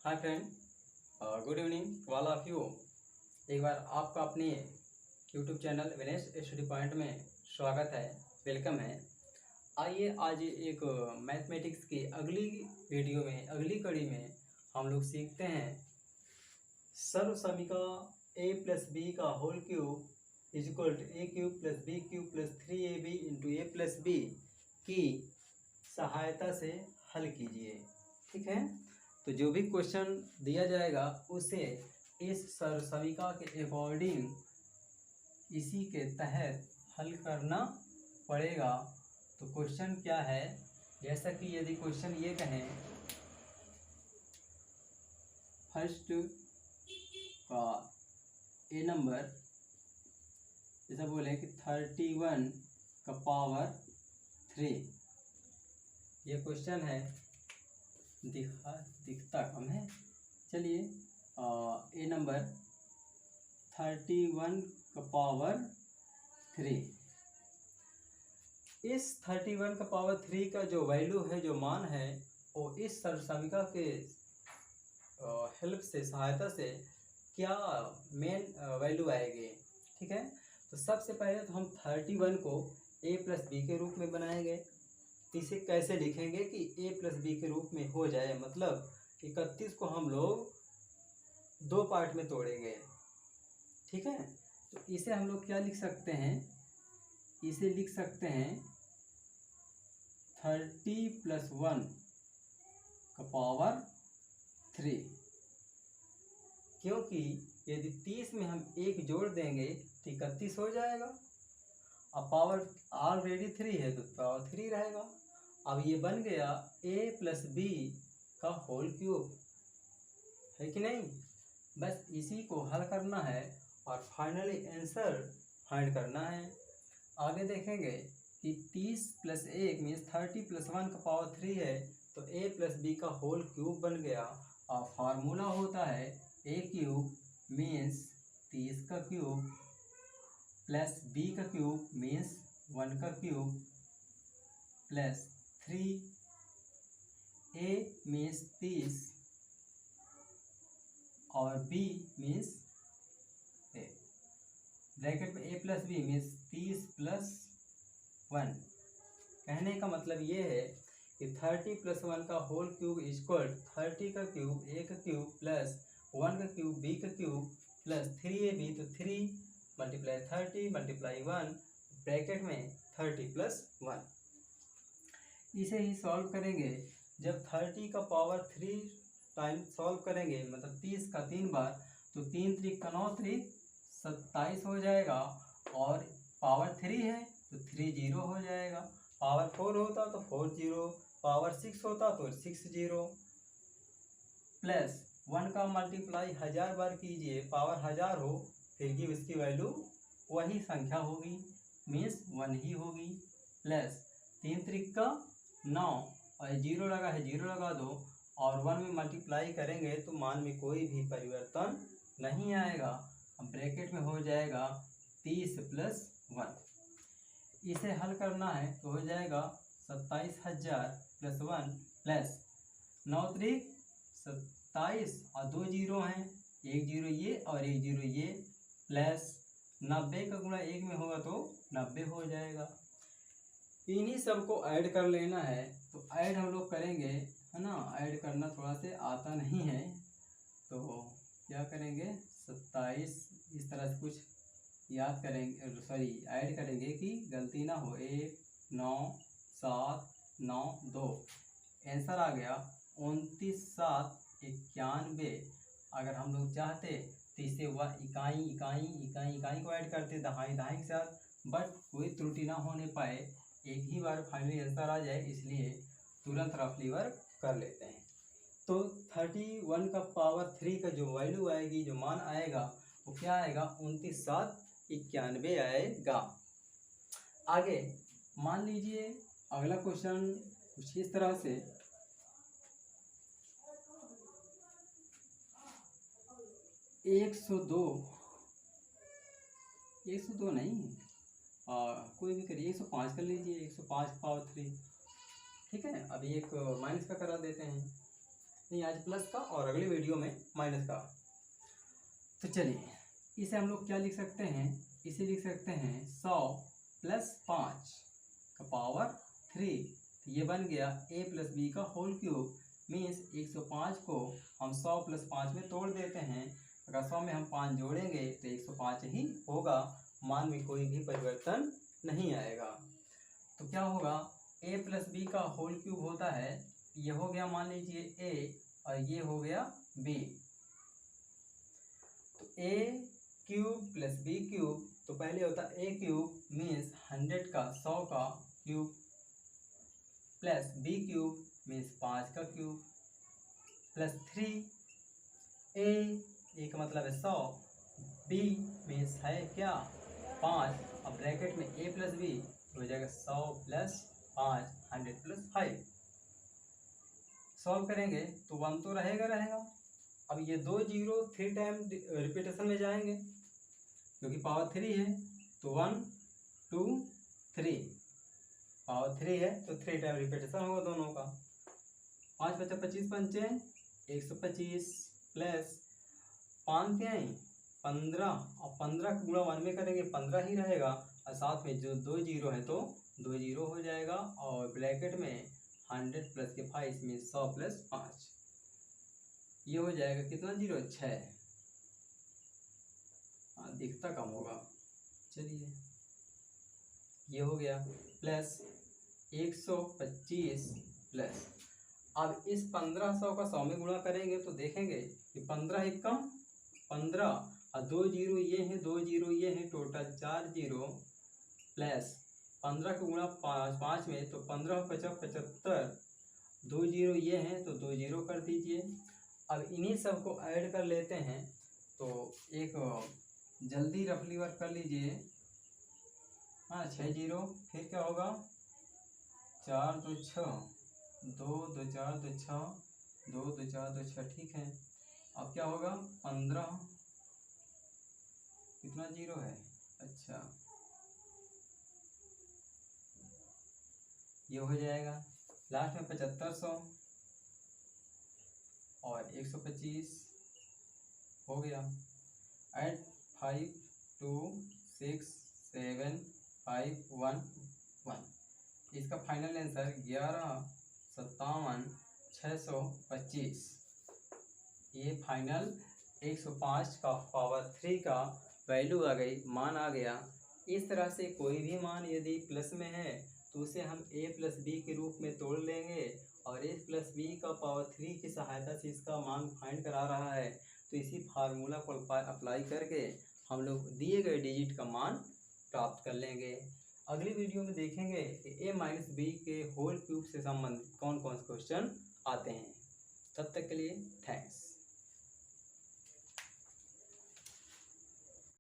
Hi friend, good evening all of you. एक बार आपका अपने YouTube channel Vinesh study point में स्वागत है, वेलकम है। आइए आज एक मैथमेटिक्स की अगली वीडियो में, अगली कड़ी में हम लोग सीखते हैं सर्व समीका a प्लस बी का whole cube is equal to A cube plus B cube plus 3ab into A plus B की सहायता से हल कीजिए। ठीक है, तो जो भी क्वेश्चन दिया जाएगा उसे इस सर्व समीका के अकॉर्डिंग इसी के तहत हल करना पड़ेगा। तो क्वेश्चन क्या है, जैसा कि यदि क्वेश्चन ये कहें फर्स्ट का ए नंबर, जैसा बोले कि 31 का पावर 3, ये क्वेश्चन है। दिखता कम है, चलिए ए नंबर 31 का पावर 3। इस 31 का पावर 3 का जो वैल्यू है, जो मान है, वो इस सर्व समीका के हेल्प से, सहायता से क्या मेन वैल्यू आएगी। ठीक है, तो सबसे पहले तो हम 31 को a प्लस बी के रूप में बनाएंगे। तो इसे कैसे लिखेंगे कि a प्लस बी के रूप में हो जाए, मतलब 31 को हम लोग दो पार्ट में तोड़ेंगे। ठीक है, तो इसे हम लोग क्या लिख सकते हैं, इसे लिख सकते हैं 30 प्लस 1 का पावर 3, क्योंकि यदि 30 में हम एक जोड़ देंगे तो 31 हो जाएगा। अब पावर ऑलरेडी 3 है तो पावर 3 रहेगा। अब ये बन गया a प्लस बी का होल क्यूब, है कि नहीं। बस इसी को हल करना है और फाइनली आंसर फाइंड करना है। आगे देखेंगे कि 30 प्लस 1 मीन्स 30 प्लस 1 का पावर 3 है, तो a प्लस बी का होल क्यूब बन गया। और फार्मूला होता है a क्यूब मीन्स 30 का क्यूब प्लस b का क्यूब मीन्स 1 का क्यूब प्लस 3, a मीन्स 30 और b मीन्स a, ब्रैकेट में a plus B means 30 plus 1। कहने का मतलब ये है कि 30 प्लस 1 का होल क्यूब इक्वल 30 का क्यूब a का क्यूब प्लस 1 का क्यूब b का क्यूब प्लस 3ab, तो 3 मल्टीप्लाई 30 मल्टीप्लाई 1 ब्रैकेट में 30 प्लस 1। इसे ही सॉल्व करेंगे। जब 30 का पावर 3 टाइम सॉल्व करेंगे, मतलब 30 का 3 बार, तो 3 त्रिक का 9 त्रिक 27 हो जाएगा। और पावर 3 है तो 3 जीरो हो जाएगा। पावर 4 होता तो 4 जीरो, पावर 6 होता तो 6 जीरो, प्लस 1 का मल्टीप्लाई 1000 बार कीजिए, पावर 1000 हो, फिर भी उसकी वैल्यू वही संख्या होगी, मीन्स 1 ही होगी। प्लस 3 त्रिक का 9 और जीरो लगा है, जीरो लगा दो, और 1 में मल्टीप्लाई करेंगे तो मान में कोई भी परिवर्तन नहीं आएगा। अब ब्रैकेट में हो जाएगा 30 प्लस 1। इसे हल करना है तो हो जाएगा 27,000 प्लस 1 प्लस 9 त्रिक 27 और 2 जीरो हैं, 1 जीरो ये और 1 जीरो ये, प्लस 90 का गुणा 1 में होगा तो 90 हो जाएगा। इन्हीं सब को ऐड कर लेना है। तो ऐड हम लोग करेंगे, है ना। ऐड करना थोड़ा से आता नहीं है, तो क्या करेंगे 27 इस तरह से कुछ याद करेंगे, सॉरी ऐड करेंगे कि गलती ना हो। 1 9 7 9 2, आंसर आ गया 29 7 91। अगर हम लोग चाहते तो इसे वह इकाई इकाई इकाई इकाई को ऐड करते दहाई दहाई के साथ, बट कोई त्रुटि ना होने पाए, एक ही बार फाइनली आंसर आ जाए, इसलिए तुरंत रफली वर्क कर लेते हैं। तो 31 का पावर 3 का जो वैल्यू आएगी, जो मान आएगा, वो क्या आएगा 29 7 91 आएगा। आगे मान लीजिए अगला क्वेश्चन कुछ इस तरह से, 102 नहीं, कोई भी करिए, 105 कर लीजिए, 105 पावर 3। ठीक है, अभी एक माइनस का करा देते हैं। नहीं, आज प्लस का और अगले वीडियो में माइनस का। तो चलिए इसे हम लोग क्या लिख सकते हैं, इसे लिख सकते हैं 100 प्लस 5 का पावर 3। तो ये बन गया a प्लस बी का होल क्यूब। मीन्स 105 को हम 100 प्लस 5 में तोड़ देते हैं। अगर 100 में हम 5 जोड़ेंगे तो 105 ही होगा, मान में कोई भी परिवर्तन नहीं आएगा। तो क्या होगा, a प्लस बी का होल क्यूब होता है, ये हो गया मान लीजिए a और ये हो गया b। तो a cube plus B cube, तो पहले होता है a क्यूब मीन्स 100 का 100 का cube plus B cube means 5 का क्यूब प्लस 3। a का मतलब है 100, b मीन्स है क्या 5, अब ब्रैकेट में a प्लस बी हो जाएगा 100 प्लस 5 100 प्लस 5। सॉल्व करेंगे तो 1 तो रहेगा। अब ये 2 जीरो 3 टाइम रिपीटेशन में जाएंगे क्योंकि पावर 3 है, तो 1 2 3, पावर 3 है तो 3 टाइम रिपीटेशन होगा दोनों का। 5 बचा 25 पंचे 125 प्लस 5 क्या है 15, और 15 का गुणा 1 में करेंगे 15 ही रहेगा, और साथ में जो 2 जीरो है तो 2 जीरो हो जाएगा, और ब्रैकेट में 100 प्लस के 5 में 100 प्लस 5, ये हो जाएगा कितना जीरो 6। हाँ दिखता कम होगा, चलिए ये हो गया प्लस 125 प्लस। अब इस 1500 का 100 में गुणा करेंगे तो देखेंगे कि 15 एक कम 15, और 2 जीरो ये हैं 2 जीरो ये हैं, टोटल 4 जीरो प्लस 15 का गुणा 5 में तो 15 50 75, 2 जीरो ये हैं तो 2 जीरो कर दीजिए। अब इन्हीं सब को ऐड कर लेते हैं, तो एक जल्दी रफली वर्क कर लीजिए। हाँ 6 जीरो, फिर क्या होगा 4 2 6, 2 2 4 2 6, 2 2 4 2 6, ठीक है। अब क्या होगा 15, कितना जीरो है, अच्छा ये हो जाएगा लास्ट में 7500 और 125 हो गया। एट 5 2 6 7 5 1 1, इसका फाइनल आंसर 11,57,625। ये फाइनल 105 का पावर 3 का वैल्यू आ गई, मान आ गया। इस तरह से कोई भी मान यदि प्लस में है तो उसे हम a प्लस बी के रूप में तोड़ लेंगे, और a प्लस बी का पावर 3 की सहायता से इसका मान फाइंड करा रहा है, तो इसी फार्मूला को अप्लाई करके हम लोग दिए गए डिजिट का मान प्राप्त कर लेंगे। अगली वीडियो में देखेंगे कि a माइनस बी के होल क्यूब से संबंधित कौन कौन से क्वेश्चन आते हैं। तब तक के लिए थैंक्स।